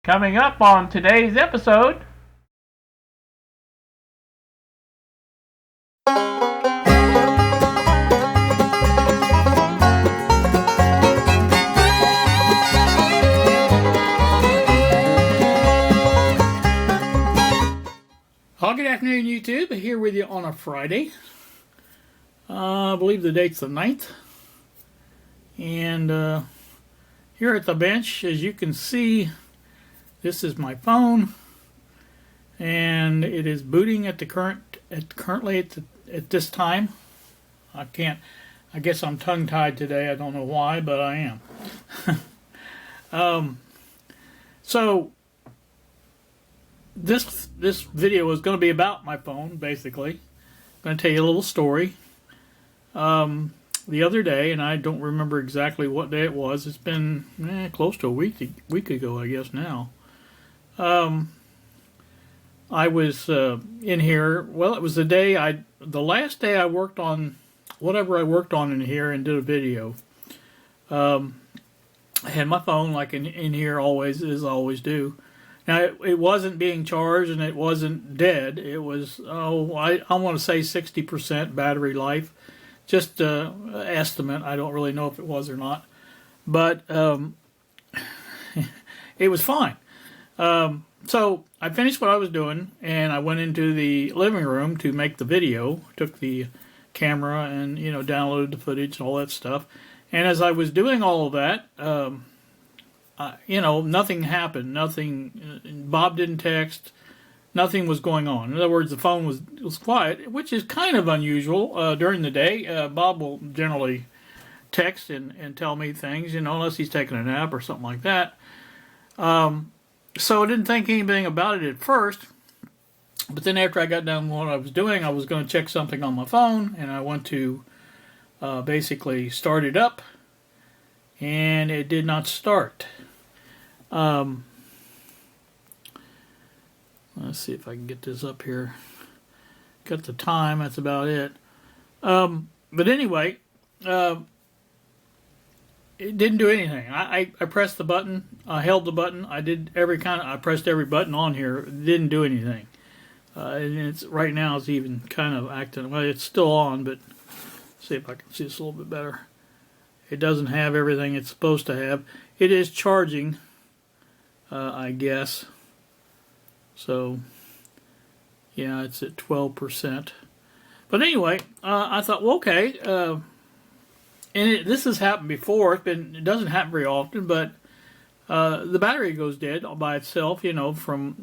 Coming up on today's episode. Good afternoon, YouTube. Here with you on a Friday. I believe the date's the 9th. And here at the bench, as you can see, this is my phone, and it is booting at this time. I guess I'm tongue-tied today. I don't know why, but I am. So this video is going to be about my phone, basically. I'm going to tell you a little story. The other day, and I don't remember exactly what day it was. It's been close to a week ago, I guess now. I was in here. Well, it was the last day I worked on whatever I worked on in here and did a video. I had my phone like in here always, as I always do. Now it wasn't being charged and it wasn't dead. It was I want to say 60% battery life, just estimate. I don't really know if it was or not, but it was fine. So I finished what I was doing, and I went into the living room to make the video. Took the camera and downloaded the footage and all that stuff. And as I was doing all of that, nothing happened. Nothing. Bob didn't text. Nothing was going on. In other words, the phone was quiet, which is kind of unusual during the day. Bob will generally text and tell me things, unless he's taking a nap or something like that. So I didn't think anything about it at first, but then after I got done with what I was doing, I was going to check something on my phone, and I went to basically start it up, and it did not start. Let's see if I can get this up here. Got the time, that's about it. But anyway, it didn't do anything. I pressed the button. I held the button. I pressed every button on here. It didn't do anything. And it's right now it's even kind of acting. Well, it's still on, but let's see if I can see this a little bit better. It doesn't have everything it's supposed to have. It is charging, I guess. So, yeah, it's at 12%. But anyway, I thought, well, okay. And this has happened before. It doesn't happen very often, but the battery goes dead all by itself. From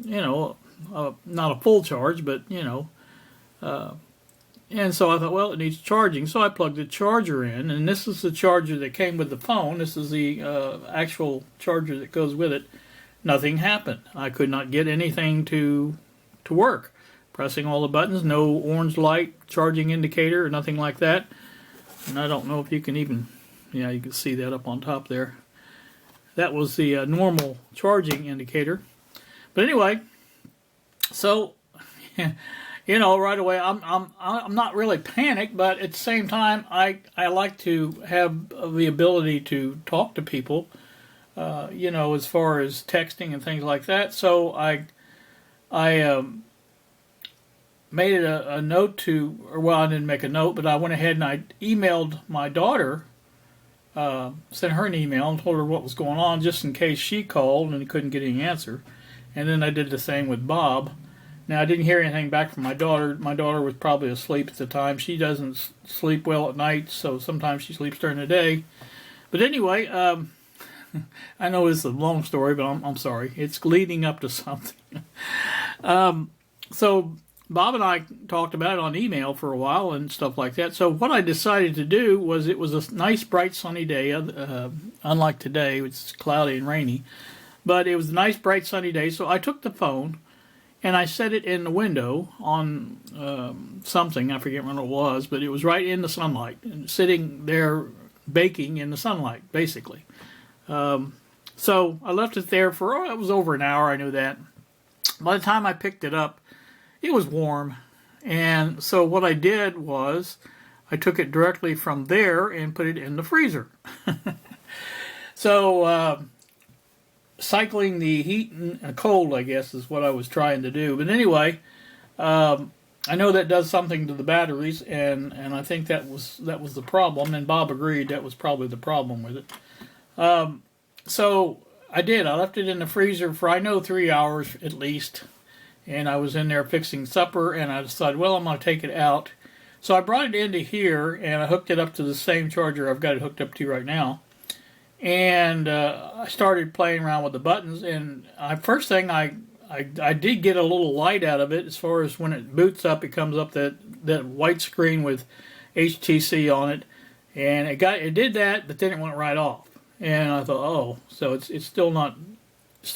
not a full charge, but and so I thought, well, it needs charging. So I plugged the charger in, and this is the charger that came with the phone. This is the actual charger that goes with it. Nothing happened. I could not get anything to work. Pressing all the buttons, no orange light, charging indicator, or nothing like that. And I don't know if you can even, you can see that up on top there. That was the normal charging indicator. But anyway, so right away I'm not really panicked, but at the same time I like to have the ability to talk to people, as far as texting and things like that. So I made it a note to, I didn't make a note, but I went ahead and I emailed my daughter, sent her an email and told her what was going on just in case she called and couldn't get any answer. And then I did the same with Bob. Now, I didn't hear anything back from my daughter. My daughter was probably asleep at the time. She doesn't sleep well at night, so sometimes she sleeps during the day. But anyway, I know it's a long story, but I'm sorry. It's leading up to something. So Bob and I talked about it on email for a while and stuff like that. So what I decided to do was, it was a nice, bright, sunny day, unlike today, it's cloudy and rainy. But it was a nice, bright, sunny day, so I took the phone and I set it in the window on something, I forget what it was, but it was right in the sunlight, and sitting there baking in the sunlight, basically. So I left it there for, it was over an hour, I knew that. By the time I picked it up, it was warm, and so what I did was I took it directly from there and put it in the freezer. So cycling the heat and cold, I guess, is what I was trying to do. But anyway, I know that does something to the batteries, and I think that was the problem. And Bob agreed that was probably the problem with it. So I did. I left it in the freezer for, I know, 3 hours at least. And I was in there fixing supper, and I decided, well, I'm going to take it out. So I brought it into here, and I hooked it up to the same charger I've got it hooked up to right now. And I started playing around with the buttons, and first thing I did get a little light out of it. As far as when it boots up, it comes up that white screen with HTC on it, and it did that, but then it went right off. And I thought, oh, so it's still not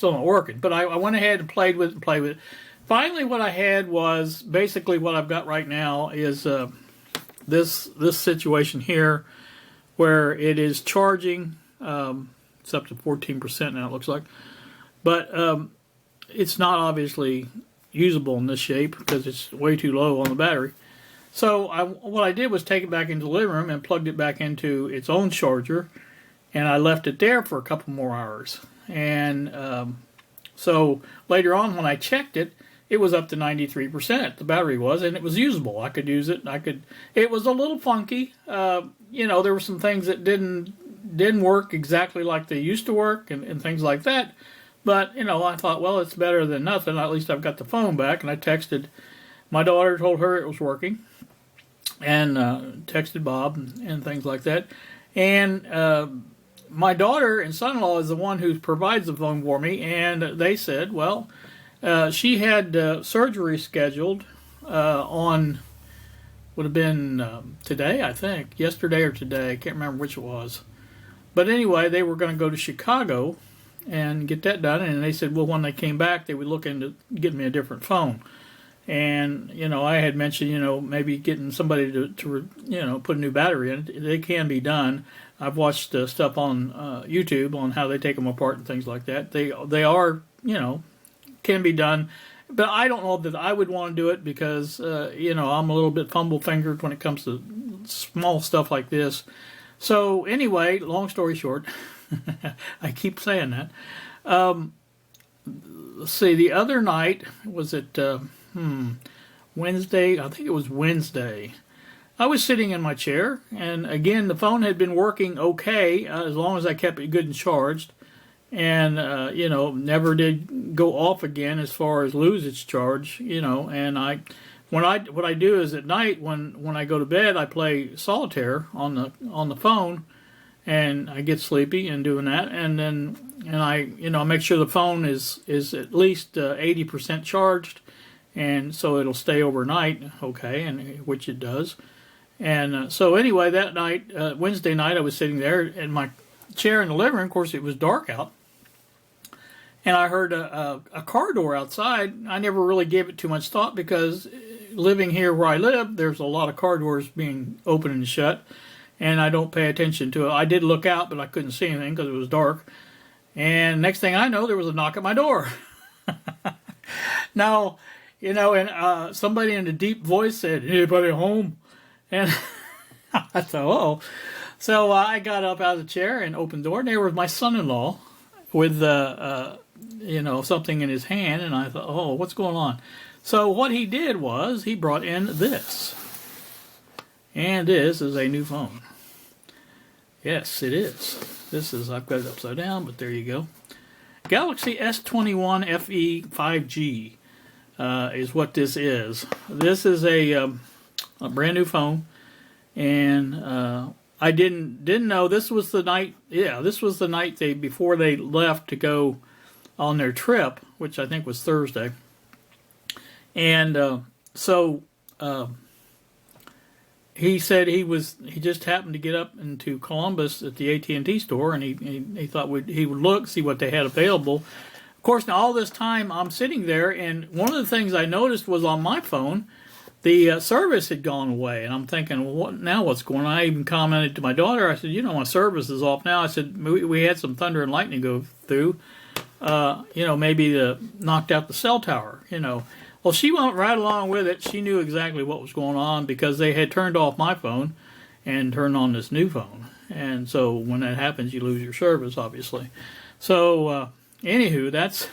working. But I went ahead and played with it. Finally, what I had was basically what I've got right now is this situation here, where it is charging. It's up to 14% now, it looks like, but it's not obviously usable in this shape because it's way too low on the battery. So what I did was take it back into the living room and plugged it back into its own charger, and I left it there for a couple more hours. And so later on, when I checked it, it was up to 93%. The battery was, and it was usable. I could use it. It was a little funky. There were some things that didn't work exactly like they used to work, and things like that. But I thought, well, it's better than nothing. At least I've got the phone back. And I texted my daughter, told her it was working, and texted Bob and things like that. And my daughter and son-in-law is the one who provides the phone for me, and they said, well, she had surgery scheduled on, would have been today, I think, yesterday or today. I can't remember which it was. But anyway, they were going to go to Chicago and get that done, and they said, well, when they came back, they would look into getting me a different phone. And, I had mentioned, maybe getting somebody to put a new battery in it. They can be done. I've watched stuff on YouTube on how they take them apart and things like that. They are, can be done. But I don't know that I would want to do it because, I'm a little bit fumble-fingered when it comes to small stuff like this. So anyway, long story short, I keep saying that. Let's see, the other night, was it Wednesday? I think it was Wednesday. I was sitting in my chair, and again, the phone had been working okay as long as I kept it good and charged. And, never did go off again as far as lose its charge, and what I do is at night when I go to bed, I play solitaire on the phone, and I get sleepy in doing that, and I make sure the phone is at least 80% charged, and so it'll stay overnight, okay, and which it does. And so anyway, that night, Wednesday night, I was sitting there in my chair in the living room. Of course, it was dark out. And I heard a car door outside. I never really gave it too much thought because living here where I live, there's a lot of car doors being open and shut, and I don't pay attention to it. I did look out, but I couldn't see anything because it was dark. And next thing I know, there was a knock at my door. Now, and somebody in a deep voice said, "Anybody home?" And I thought, oh. So I got up out of the chair and opened the door, and there was my son-in-law with something in his hand, and I thought, oh, what's going on? So what he did was he brought in this, and this is a new phone. Yes, it is. I've got it upside down, but there you go. Galaxy S21 FE 5G is what this is. This is a brand new phone, and I didn't know this was the night. Yeah, this was the night before they left to go on their trip, which I think was Thursday. And so he said he just happened to get up into Columbus at the AT&T store, and he thought he would look, see what they had available. Of course, now all this time I'm sitting there, and one of the things I noticed was on my phone, the service had gone away, and I'm thinking, well, what's going on? I even commented to my daughter. I said, my service is off now. I said, we had some thunder and lightning go through. Maybe knocked out the cell tower, Well, she went right along with it. She knew exactly what was going on because they had turned off my phone and turned on this new phone. And so when that happens, you lose your service, obviously. So anywho, that's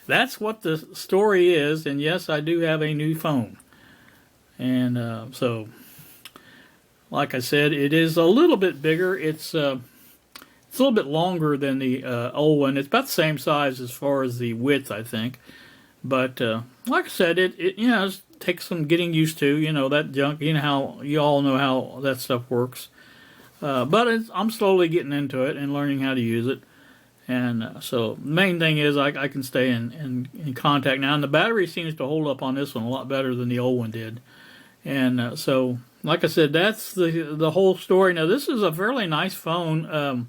that's what the story is. And yes, I do have a new phone, and so like I said, it is a little bit bigger. It's a little bit longer than the old one. It's about the same size as far as the width, I think. But like I said, it it takes some getting used to. That junk. How you all know how that stuff works. But I'm slowly getting into it and learning how to use it. And so the main thing is I can stay in contact now. And the battery seems to hold up on this one a lot better than the old one did. And so, like I said, that's the whole story. Now, this is a fairly nice phone.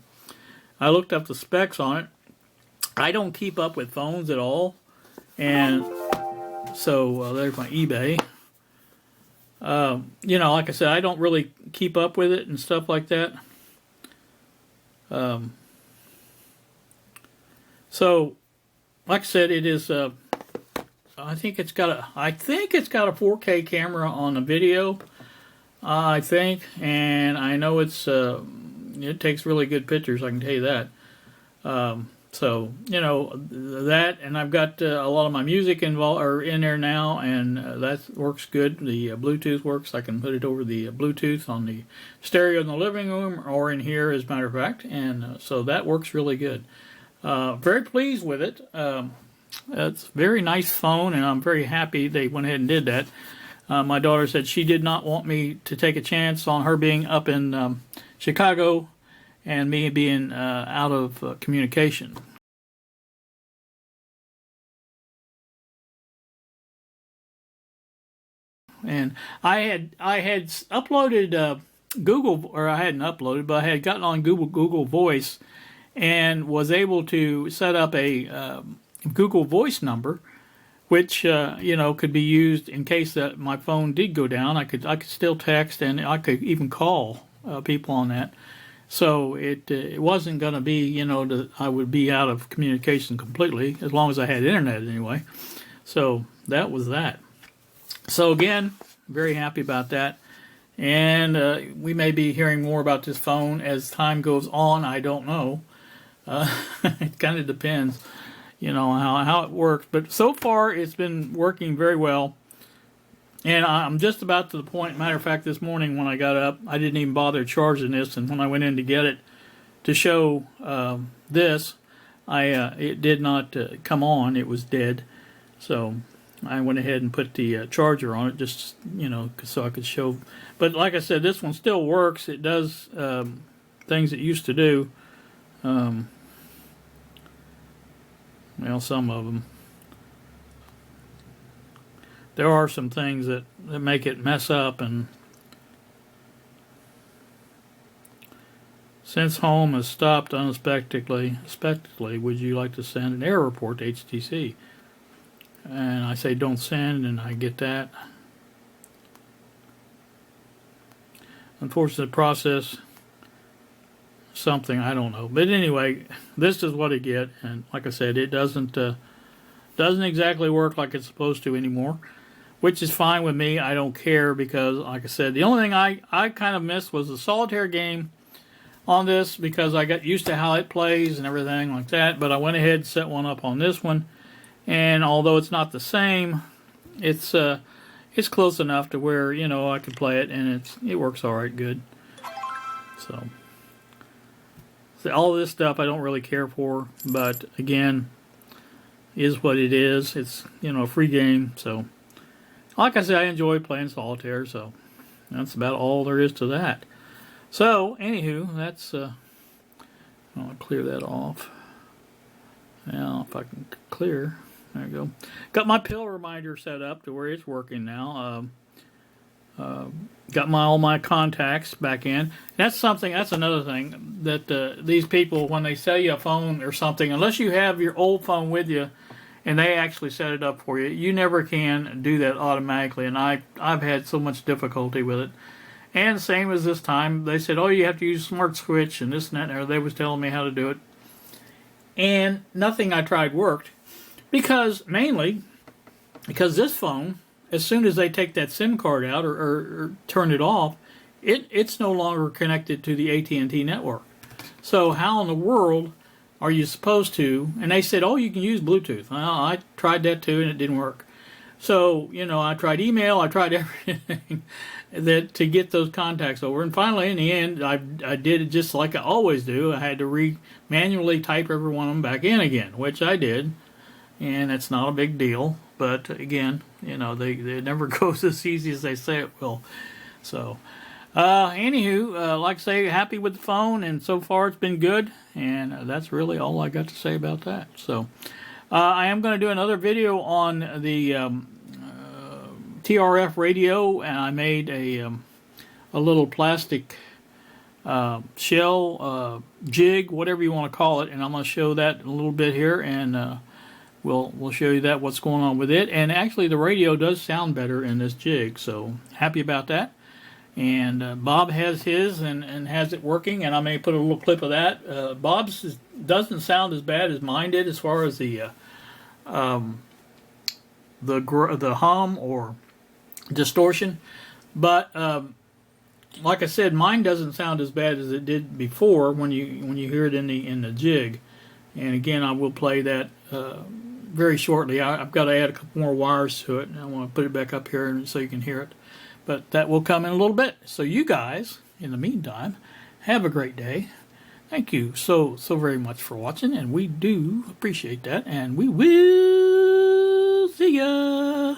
I looked up the specs on it. I don't keep up with phones at all. And so there's my eBay. Like I said, I don't really keep up with it and stuff like that. So, like I said, it is. I think it's got a 4K camera on the video. I think, and I know it takes really good pictures. I can tell you that. So that, and I've got a lot of my music in there now, and that works good. The Bluetooth works. I can put it over the Bluetooth on the stereo in the living room or in here, as a matter of fact, and so that works really good. Very pleased with it. It's a very nice phone, and I'm very happy they went ahead and did that. My daughter said she did not want me to take a chance on her being up in Chicago and me being out of communication. And I had uploaded Google, or I hadn't uploaded, but I had gotten on Google Voice and was able to set up a Google Voice number, which could be used in case that my phone did go down. I could still text, and I could even call people on that. So it wasn't going to be that I would be out of communication completely, as long as I had internet anyway. So that was that. So again, very happy about that. And we may be hearing more about this phone as time goes on. I don't know. It kind of depends, how it works. But so far, it's been working very well. And I'm just about to the point. Matter of fact, this morning when I got up, I didn't even bother charging this. And when I went in to get it to show this, it did not come on. It was dead. So I went ahead and put the charger on it, just so I could show. But like I said, this one still works. It does things it used to do. Some of them. There are some things that make it mess up. And since home has stopped unexpectedly, would you like to send an error report to HTC? And I say don't send, and I get that. Unfortunate process, something, I don't know. But anyway, this is what I get, and like I said, it doesn't exactly work like it's supposed to anymore, which is fine with me. I don't care, because like I said, the only thing I kind of missed was the solitaire game on this, because I got used to how it plays and everything like that. But I went ahead and set one up on this one. And although it's not the same, it's close enough to where I can play it, and it works all right, good. So all this stuff I don't really care for, but again, is what it is. It's a free game, so like I said, I enjoy playing solitaire. So that's about all there is to that. So anywho, that's I'll clear that off. Now if I can clear. There you go. Got my pill reminder set up to where it's working now. Got all my contacts back in. That's another thing that these people, when they sell you a phone or something, unless you have your old phone with you and they actually set it up for you, you never can do that automatically. And I've had so much difficulty with it. And same as this time, they said, oh, you have to use Smart Switch and this and that. And they was telling me how to do it. And nothing I tried worked. Mainly because this phone, as soon as they take that SIM card out or turn it off, it's no longer connected to the AT&T network. So how in the world are you supposed to? And they said, oh, you can use Bluetooth. Well, I tried that too, and it didn't work. So, you know, I tried email, I tried everything that to get those contacts over. And finally, in the end, I did it just like I always do. I had to manually type every one of them back in again, which I did. And it's not a big deal. But again, you know, they never goes as easy as they say it will. So, anywho, like I say, happy with the phone, and so far it's been good. And that's really all I got to say about that. So, I am going to do another video on the TRF radio, and I made a little plastic shell jig, whatever you want to call it, and I'm going to show that a little bit here, and we'll show you that what's going on with it. And actually, the radio does sound better in this jig, so happy about that. And Bob has his and has it working, and I may put a little clip of that. Bob's doesn't sound as bad as mine did as far as the hum or distortion, but like I said, mine doesn't sound as bad as it did before when you hear it in the jig. And again, I will play that very shortly. I've got to add a couple more wires to it, and I want to put it back up here so you can hear it. But that will come in a little bit. So you guys, in the meantime, have a great day. Thank you so very much for watching, and we do appreciate that, and we will see ya.